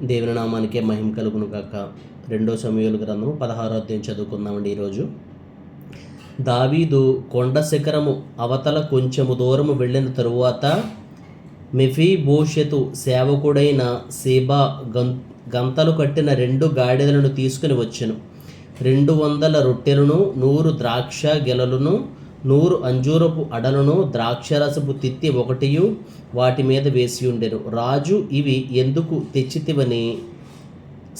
దేవుని నామానికే మహిమ కలుగును గాక. 2 సమూయేలు గ్రంథము 16వ అధ్యాయం చదువుకుందామండి. ఈరోజు దావీదు కొండ శిఖరము అవతల కొంచెము దూరము వెళ్ళిన తరువాత మెఫీబోషెతు సేవకుడైన సీబా గంతలు కట్టిన 2 గాడిదలను తీసుకుని వచ్చెను. 200 రొట్టెలను, 100 ద్రాక్ష గెలలను, 100 అంజూరపు అడలను, ద్రాక్షరసపు తిత్తి ఒకటియు వాటి మీద వేసి ఉండెను. రాజు ఇవి ఎందుకు తెచ్చితివని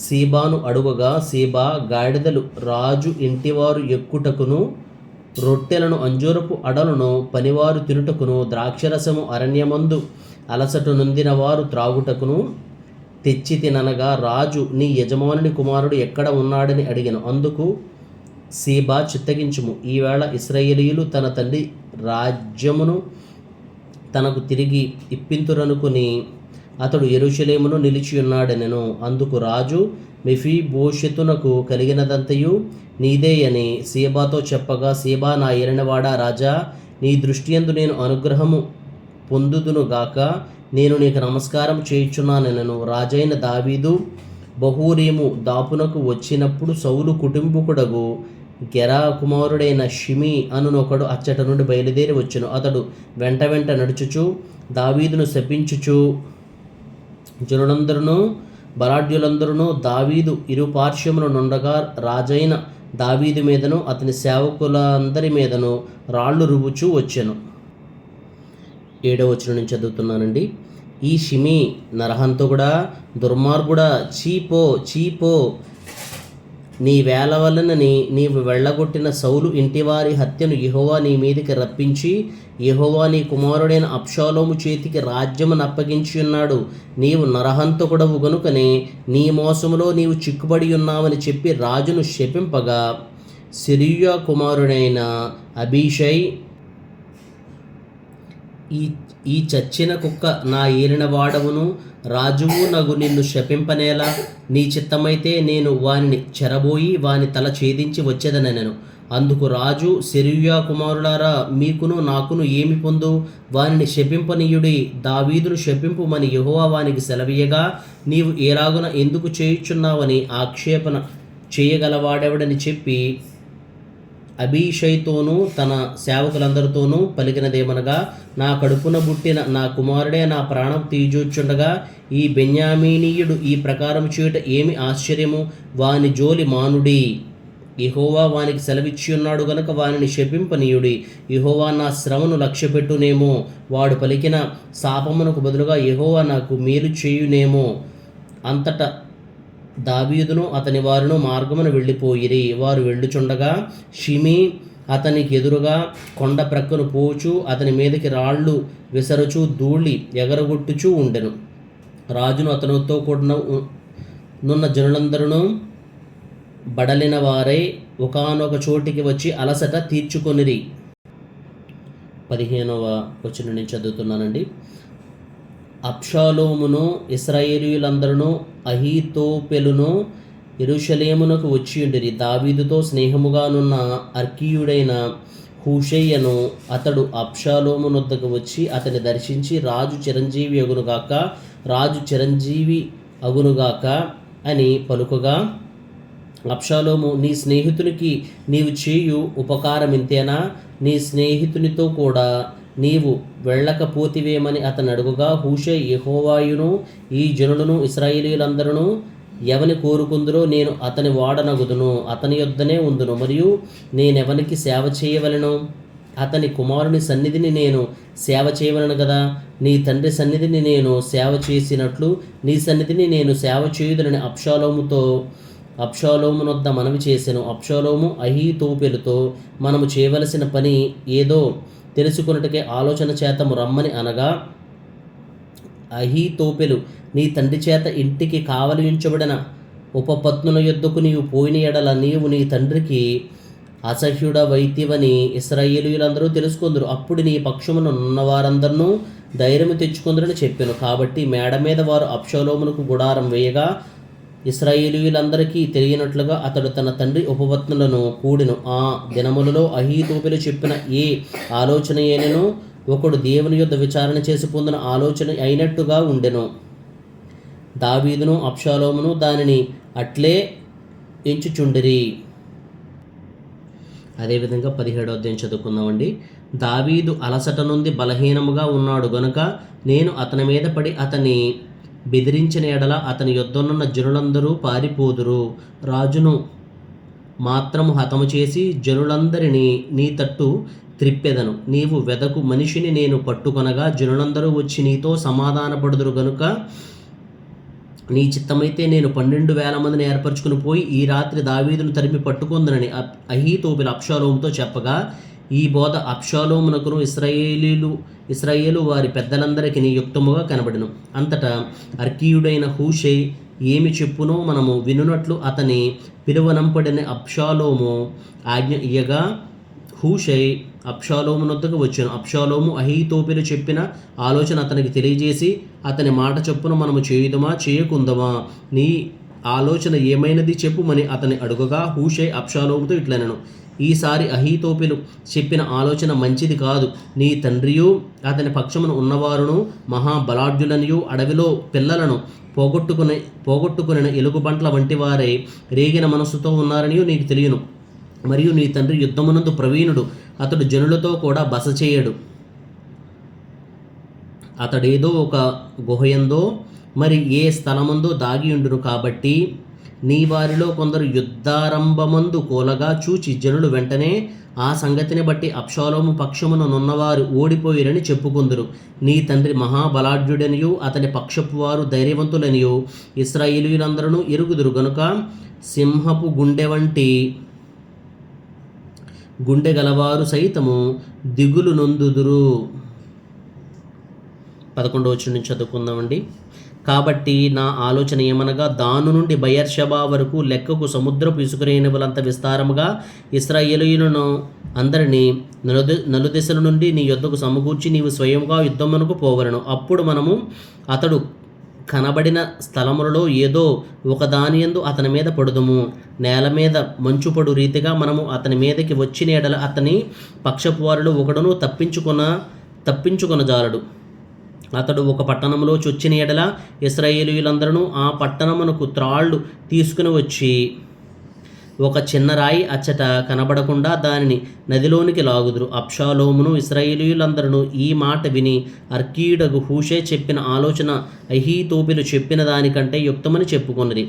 సీబాను అడుగగా, సీబా, గాడిదలు రాజు ఇంటివారు ఎక్కుటకును, రొట్టెలను అంజూరపు అడలను పనివారు తినుటకును, ద్రాక్షరసము అరణ్యమందు అలసట నొందిన వారు త్రాగుటకును తెచ్చి తిననగా, రాజు నీ యజమానుని కుమారుడు ఎక్కడ ఉన్నాడని అడిగెను. అందుకు సీబా, చిత్తగించుము, ఈవేళ ఇశ్రాయేలీయులు తన తండ్రి రాజ్యమును తనకు తిరిగి ఇప్పింతురనుకుని అతడు యెరూషలేమును నిలిచియున్నాడనెను. అందుకు రాజు, మెఫీబోషెతునకు కలిగినదంతయు నీదేయని సీబాతో చెప్పగా, సీబా, నా ఏలినవాడా రాజా, నీ దృష్టియందు నేను అనుగ్రహము పొందుదునుగాక, నేను నీకు నమస్కారం చేయుచున్నానెనను. రాజైన దావీదు బహూరీము దాపునకు వచ్చినప్పుడు సౌలు కుటుంబకుడగు గెరా కుమారుడైన షిమీ అనునొకడు అచ్చట నుండి బయలుదేరి వచ్చెను. అతడు వెంట నడుచుచు దావీదును శపించుచు, జనులందరూ బలాఢ్యులందరూ దావీదు ఇరుపార్శ్వముల నుండగా రాజైన దావీదు మీదను అతని సేవకులందరి మీదను రాళ్ళు రువ్వుచూ వచ్చెను. 7వ వచనం నుంచి చదువుతున్నానండి. ఈ షిమీ, నరహంతకుడా, దుర్మార్గుడా, చీపో, నీ వేల వలనని నీవు వెళ్ళగొట్టిన సౌలు ఇంటివారి హత్యను యెహోవా నీ మీదికి రప్పించి, యెహోవా నీ కుమారుడైన అబ్షాలోము చేతికి రాజ్యమును అప్పగించి ఉన్నాడు. నీవు నరహంతకుడవు గనుకనే నీ మోసములో నీవు చిక్కుబడి ఉన్నావని చెప్పి రాజును శపింపగా, సెరూయా కుమారుడైన అబీషై, ఈ చచ్చిన కుక్క నా ఏలిన వాడవును రాజువు నగు నిన్ను శపింపనేలా, నీ చిత్తమైతే నేను వానిని చెరబోయి వాని తల ఛేదించి వచ్చేదనెను. అందుకు రాజు, సెరూయా కుమారులారా, మీకును నాకును ఏమి పొందు? వానిని శపింపనీయుడి, దావీదును శపింపుమని యెహోవా వానికి సెలవీయగా, నీవు ఏలాగున ఎందుకు చేయుచున్నావని ఆక్షేపణ చేయగలవాడెవడని చెప్పి అబీషైతోనూ తన సేవకులందరితోనూ పలికినదేమనగా, నా కడుపున పుట్టిన నా కుమారుడే నా ప్రాణం తీజూచుండగా ఈ బెన్యామీనీయుడు ఈ ప్రకారం చేయుట ఏమి ఆశ్చర్యము? వాని జోలి మానుడి, యెహోవా వానికి సెలవిచ్చి ఉన్నాడు గనుక వానిని శపింపనీయుడి. యెహోవా నా శ్రమను లక్ష్యపెట్టునేమో, వాడు పలికిన శాపమునకు బదులుగా యెహోవా నాకు మేలు చేయునేమో. అంతటా దావీదును అతని వారును మార్గమున వెళ్ళిపోయిరి. వారు వెళ్ళుచుండగా షిమీ అతనికి ఎదురుగా కొండ ప్రక్కను పోచు అతని మీదకి రాళ్ళు విసరుచు ధూళి ఎగరగొట్టుచూ ఉండెను. రాజును అతనితో కూడిన నున్న జనులందరూ బడలిన వారై ఒకానొక చోటికి వచ్చి అలసట తీర్చుకొనిరి. 15వ వచనం నుంచి చదువుతున్నానండి. అబ్షాలోమును ఇశ్రాయేలీయులందరూ అహీతోపెలును యెరూషలేమునకు వచ్చియుండిరి. దావీదుతో స్నేహముగానున్న అర్కీయుడైన హూషయ్యను అతడు అబ్షాలోము నొద్దకు వచ్చి అతని దర్శించి, రాజు చిరంజీవి అగునుగాక అని పలుకగా, అబ్షాలోము, నీ స్నేహితునికి నీవు చేయు ఉపకారం ఇంతేనా? నీ స్నేహితునితో కూడా నీవు వెళ్ళకపోతివేమని అతను అడుగుగా, హూషై, యెహోవాయును ఈ జనులను ఇశ్రాయేలీయులందరూ ఎవని కోరుకుందురో నేను అతని వాడనగుదును, అతని యొద్దనే ఉందును, మరియు నేనెవనికి సేవ చేయవలెను? అతని కుమారుని సన్నిధిని నేను సేవ చేయవలను కదా. నీ తండ్రి సన్నిధిని నేను సేవ చేసినట్లు నీ సన్నిధిని నేను సేవ చేయుదునని అబ్షాలోమునొద్ద మనవి చేసెను. అబ్షాలోము అహీతోపెలుతో, మనము చేయవలసిన పని ఏదో తెలుసుకొనుటకే ఆలోచన చేతము రమ్మని అనగా, అహీతోపెలు, నీ తండ్రి చేత ఇంటికి కావలి ఉంచబడిన ఉపపత్నుల యొద్దకు నీవు పోయిన ఎడల నీవు నీ తండ్రికి అసహ్యుడవైతివని ఇశ్రాయేలీయులందరూ తెలుసుకొందురు. అప్పుడు నీ పక్షమున ఉన్నవారందరినూ ధైర్యము తెచ్చుకొందురని చెప్పెను. కాబట్టి మేడ మీద వారు అబ్షాలోమునకు గుడారం వేయగా, ఇశ్రాయేలీయులందరికీ తెలియనట్లుగా అతడు తన తండ్రి ఉపపత్నులను కూడెను. ఆ దినములలో అహీతోపెలు చెప్పిన ఏ ఆలోచన ఒకడు దేవుని యొద్ద విచారణ చేసి పొందిన ఆలోచన అయినట్టుగా ఉండెను. దావీదును అబ్షాలోమును దానిని అట్లే ఎంచుచుండిరి. అదేవిధంగా 17వ అధ్యాయం చదువుకుందామండి. దావీదు అలసట నుండి బలహీనముగా ఉన్నాడు గనుక నేను అతని మీద పడి అతన్ని బెదిరించిన ఎడల అతని యొద్దనున్న జనులందరూ పారిపోదురు. రాజును మాత్రము హతము చేసి జనులందరినీ నీ తట్టు త్రిప్పెదను. నీవు వెదకు మనిషిని నేను పట్టుకొనగా జనులందరూ వచ్చి నీతో సమాధానపడుదురు గనుక నీ చిత్తమైతే నేను 12,000 మందిని ఏర్పరచుకుని పోయి ఈ రాత్రి దావీదును తరిమి పట్టుకుందనని అహీతోబెలు అబ్షాలోముతో చెప్పగా, ఈ బోధ అబ్షాలోమునకును ఇశ్రాయేలు వారి పెద్దలందరికీ యుక్తముగా కనబడెను. అంతటా అర్కీయుడైన హూషై ఏమి చెప్పునో మనము వినున్నట్లు అతని పిలువనంపడిన అబ్షాలోము ఆజ్ఞ ఇయ్యగా హూషై అబ్షాలోము నొద్దకు వచ్చాను. అబ్షాలోము అహీతోపెలు చెప్పిన ఆలోచన అతనికి తెలియజేసి, అతని మాట చొప్పున మనము చేయుదమా చేయకుందమా, నీ ఆలోచన ఏమైనది చెప్పుమని అతని అడుగగా హూషై అబ్షాలోముతో ఇట్లనెను, ఈసారి అహీతోపెలు చెప్పిన ఆలోచన మంచిది కాదు. నీ తండ్రియు అతని పక్షమున ఉన్నవారును మహాబలాఢ్యులనియు అడవిలో పిల్లలను పోగొట్టుకుని ఎలుగుబంట్ల వంటి వారై రేగిన మనస్సుతో ఉన్నారనియు నీకు తెలియను. మరియు నీ తండ్రి యుద్ధమునందు ప్రవీణుడు, అతడు జనులతో కూడా బస చేయడు. అతడేదో ఒక గుహయందో మరి ఏ స్థలమందో దాగియుండును. కాబట్టి నీ వారిలో కొందరు యుద్ధారంభమందు కూలగా చూచి జనులు వెంటనే ఆ సంగతిని బట్టి అబ్షాలోము పక్షమున నున్నవారు ఓడిపోయిరని చెప్పుకుందురు. నీ తండ్రి మహాబలాఢ్యుడనియు అతని పక్షపు వారు ధైర్యవంతులనియు ఇశ్రాయేలీయులందరూ ఎరుగుదురు గనుక సింహపు గుండె వంటి గుండె గలవారు సైతము దిగులు నొందుదురు. 11వ వచనం నుంచి చదువుకుందామండి. కాబట్టి నా ఆలోచన ఏమనగా, దాను నుండి బయర్షబా వరకు లెక్కకు సముద్రపు ఇసుకరేణువులంత విస్తారముగా ఇశ్రాయేలీయులను అందరినీ నలుదిశల నుండి నీ యొద్దకు సమకూర్చి నీవు స్వయంగా యుద్ధమునకు పోవలను. అప్పుడు మనము అతడు కనబడిన స్థలములలో ఏదో ఒకదానియందు అతని మీద పడుదుము. నేల మీద మంచుపడు రీతిగా మనము అతని మీదకి వచ్చిన ఎడల అతని పక్షపు వారిలో ఒకడును తప్పించుకొనజాలడు. అతడు ఒక పట్టణంలో చొచ్చిన ఎడల ఇశ్రాయేలీయులందరూ ఆ పట్టణమునకు త్రాళ్ళు తీసుకుని వచ్చి ఒక చిన్న రాయి అచ్చట కనబడకుండా దానిని నదిలోనికి లాగుదురు. అబ్షాలోమును ఇశ్రాయేలీయులందరూ ఈ మాట విని అర్కీయుడగు హూషై చెప్పిన ఆలోచన అహీతోపెలు చెప్పిన దానికంటే యుక్తమని చెప్పుకొనిరి.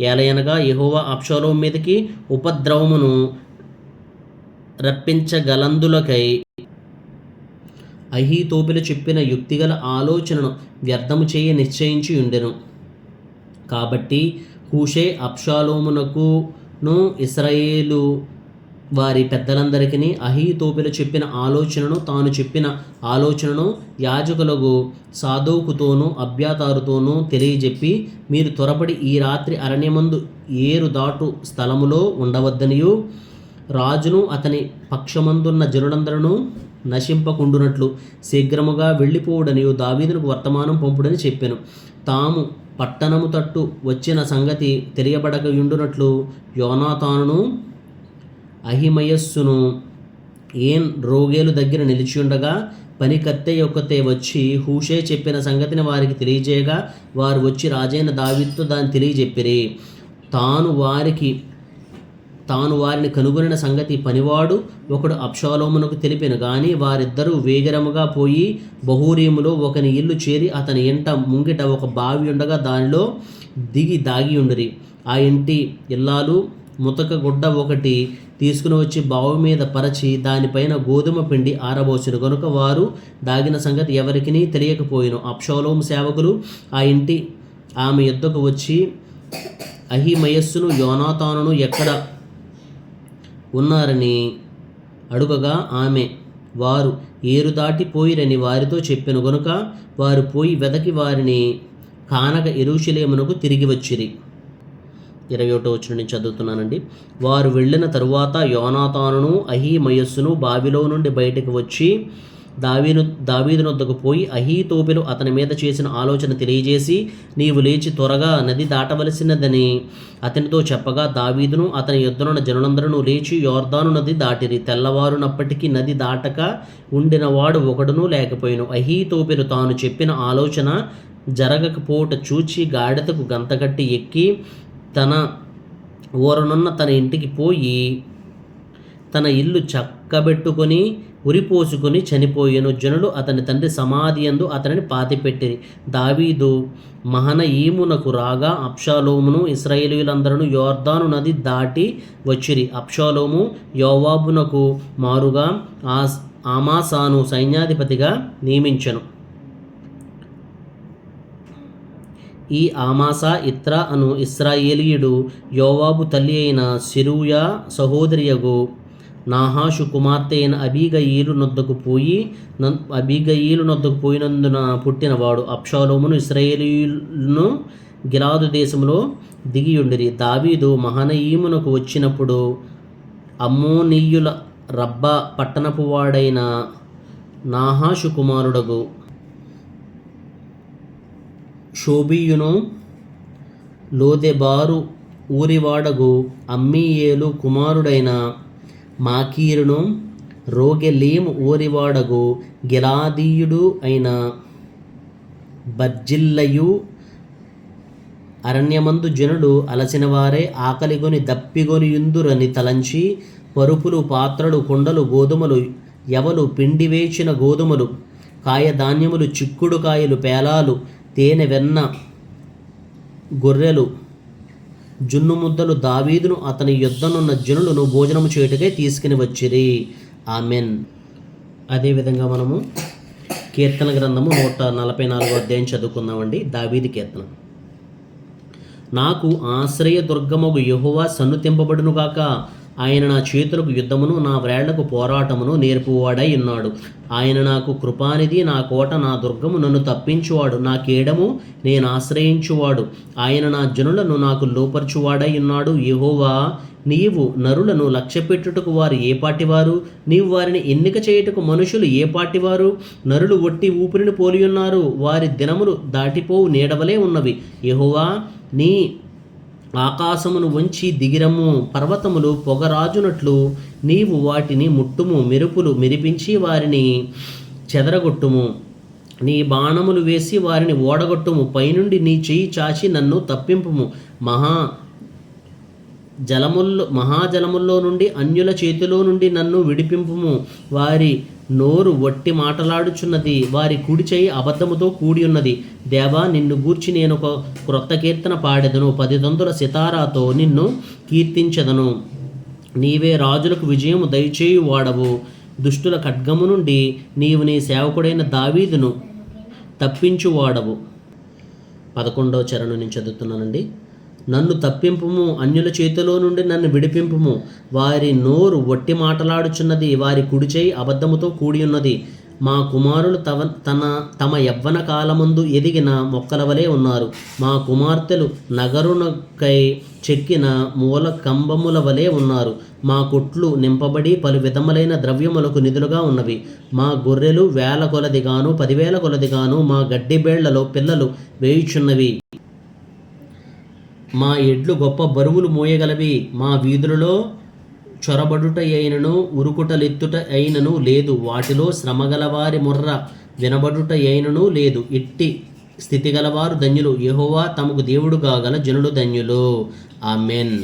ఏలయనగా యెహోవా అబ్షాలోము మీదకి ఉపద్రవమును రప్పించగలందులకై అహీతోపెలు చెప్పిన యుక్తిగల ఆలోచనను వ్యర్థము చేయ నిశ్చయించి ఉండెను. కాబట్టి హూషై అబ్షాలోమునకును ఇశ్రాయేలు వారి పెద్దలందరికీ అహీతోపెలు చెప్పిన ఆలోచనను తాను చెప్పిన ఆలోచనను యాజకులకు సాదోకుతోనూ అబ్యాతారుతోనూ తెలియజెప్పి, మీరు త్వరపడి ఈ రాత్రి అరణ్యమందు ఏరు దాటు స్థలములో ఉండవద్దనియు రాజును అతని పక్షమందున్న జనులందరూ నశింపకుండునట్లు శీఘ్రముగా వెళ్ళిపోవుడనియు దావీదునకు వర్తమానం పంపుడని చెప్పెను. తాము పట్టణము తట్టు వచ్చిన సంగతి తెలియబడకయుండునట్లు యోనాతానును అహిమయస్సును ఏన్ రోగేలు దగ్గర నిలిచియుండగా పనికత్తె యొక్కతే వచ్చి హూషై చెప్పిన సంగతిని వారికి తెలియజేయగా వారు వచ్చి రాజైన దావీదుతో దాన్ని తెలియజెప్పిరి. తాను వారిని కనుగొనిన సంగతి పనివాడు ఒకడు అబ్షాలోమునకు తెలిపెను. గాని వారిద్దరూ వేగరముగా పోయి బహూరీములో ఒకని ఇల్లు చేరి అతని ఇంట ముంగిట ఒక బావి ఉండగా దానిలో దిగి దాగి ఉండిరి. ఆ ఇంటి ఇల్లాలు ముతక గుడ్డ ఒకటి తీసుకుని వచ్చి బావి మీద పరచి దానిపైన గోధుమ పిండి ఆరబోసును గనుక వారు దాగిన సంగతి ఎవరికినీ తెలియకపోయిను. అబ్షాలోము సేవకులు ఆ ఇంటి ఆమె యుద్ధకు వచ్చి అహిమయస్సును యోనాతానును ఎక్కడ ఉన్నారని అడుగగా ఆమె వారు ఏరు దాటిపోయిరని వారితో చెప్పెను గనుక వారు పోయి వెదకి వారిని కానక యెరూషలేమునకు తిరిగి వచ్చిరి. 21వ వచనం నుంచి చదువుతున్నానండి. వారు వెళ్ళిన తరువాత యోనాతానును అహీమయస్సును బావిలో నుండి బయటకు వచ్చి దావీదునొద్దకు పోయి అహీతోపెలు అతని మీద చేసిన ఆలోచన తెలియజేసి, నీవు లేచి త్వరగా నది దాటవలసినదని అతనితో చెప్పగా దావీదును అతని యుద్ధనున్న జనులందరూ లేచి యోర్దాను నది దాటిరి. తెల్లవారునప్పటికీ నది దాటక ఉండినవాడు ఒకడునూ లేకపోయిను. అహీతోపెలు తాను చెప్పిన ఆలోచన జరగకపోవుట చూచి గాడిదకు గంతకట్టి ఎక్కి తన ఊరనున్న తన ఇంటికి పోయి తన ఇల్లు చక్కబెట్టుకొని ఉరిపోసుకొని చనిపోయెను. జనులు అతని తండ్రి సమాధి యందు అతనిని పాతిపెట్టిరి. దావీదు మహనయీమునకు రాగా అబ్షాలోమును ఇశ్రాయేలీయులందరూ యోర్దాను నది దాటి వచ్చిరి. అబ్షాలోము యోవాబునకు మారుగా అమాసాను సైన్యాధిపతిగా నియమించెను. ఈ అమాసా ఇత్రా అను ఇశ్రాయేలీయుడు యోవాబు తల్లి అయిన సెరూయా సహోదరియగు నాహాషు కుమార్తె అయిన అబీగయీలు నొద్దకు పోయినందున పుట్టినవాడు. అబ్షాలోమును ఇశ్రాయేలీయులను గిలాదు దేశంలో దిగియుండిరి. దావీదు మహనయీమునకు వచ్చినప్పుడు అమ్మోనీయుల రబ్బా పట్టణపు వాడైన నాహాషు కుమారుడగు షోబీయును లోదెబారు ఊరివాడగు అమ్మీయేలు కుమారుడైన మాకీరును రోగెలీము ఊరివాడగు గిలాదీయుడు అయిన బర్జిల్లయు అరణ్యమందు జనులు అలసినవారే ఆకలిగొని దప్పిగొనియుందురని తలంచి పరుపులు, పాత్రలు, కుండలు, గోధుమలు, యవలు, పిండి వేచిన గోధుమలు, కాయధాన్యములు, చిక్కుడు కాయలు, పేలాలు, తేనె, వెన్న, గొర్రెలు, జున్ను ముద్దలు దావీదును అతని యొద్దనున్న జనులను భోజనము చేయుటకై తీసుకుని వచ్చిరి. ఆమెన్. అదేవిధంగా మనము కీర్తన గ్రంథము 144 అధ్యాయం చదువుకుందామండి. దావీదు కీర్తన. నాకు ఆశ్రయ దుర్గమగు యెహోవా సన్నుతింపబడునుగాక. ఆయన నా చేతులకు యుద్ధమును, నా వ్రేళ్లకు పోరాటమును నేర్పువాడై ఉన్నాడు. ఆయన నాకు కృపానిధి, నా కోట, నా దుర్గము, నన్ను తప్పించువాడు, నా కేడము, నేను ఆశ్రయించువాడు. ఆయన నా జనులను నాకు లోపరచువాడై ఉన్నాడు. యెహోవా, నీవు నరులను లక్ష్యపెట్టుటకు వారు ఏ పాటివారు? నీవు వారిని ఎన్నిక చేయుటకు మనుషులు ఏ పాటివారు? నరులు ఒట్టి ఊపిరిని పోలియున్నారు, వారి దినములు దాటిపోవు నీడవలే ఉన్నవి. యెహోవా, నీ ఆకాశమును వంచి దిగిరమ్ము, పర్వతములు పొగరాజునట్లు నీవు వాటిని ముట్టుము, మెరుపులు మెరిపించి వారిని చెదరగొట్టుము, నీ బాణములు వేసి వారిని ఓడగొట్టుము, పైనుండి నీ చెయ్యి చాచి నన్ను తప్పింపుము. మహాజలముల్లో నుండి, అన్యుల చేతిలో నుండి నన్ను విడిపింపుము. వారి నోరు వట్టి మాటలాడుచున్నది, వారి కుడి చెయ్యి అబద్ధముతో కూడి ఉన్నది. దేవా, నిన్ను గూర్చి నేను ఒక క్రొత్త కీర్తన పాడెదను, 10 తంతుల సితారాతో నిన్ను కీర్తించెదను. నీవే రాజులకు విజయము దయచేయు వాడవు. దుష్టుల ఖడ్గము నుండి నీవు నీ సేవకుడైన దావీదును తప్పించువాడవు. 11వ చరణం నుంచి చదువుతున్నానండి. నన్ను తప్పింపుము, అన్యుల చేతిలో నుండి నన్ను విడిపింపుము. వారి నోరు వట్టి మాటలాడుచున్నది, వారి కుడిచేయి అబద్ధముతో కూడి ఉన్నది. మా కుమారులు తమ యవ్వన కాలమందు ఎదిగిన మొక్కల వలె ఉన్నారు. మా కుమార్తెలు నగరునకై చెక్కిన మూల కంబముల వలె ఉన్నారు. మా కొట్లు నింపబడి పలు విధములైన ద్రవ్యములకు నిధులుగా ఉన్నవి. మా గొర్రెలు 1000 కొలదిగాను 10,000 కొలదిగాను మా గడ్డి బేళ్లలో పిల్లలు వేయుచున్నవి. మా ఎడ్లు గొప్ప బరువులు మోయగలవి. మా వీధులలో చొరబడుట అయినను ఉరుకుటలెత్తుట అయినను లేదు. వాటిలో శ్రమగలవారి మొర్ర వినబడుట అయినను లేదు. ఇట్టి స్థితిగలవారు ధన్యులు. యెహోవా తమకు దేవుడు కాగల జనులు ధన్యులు. ఆమెన్.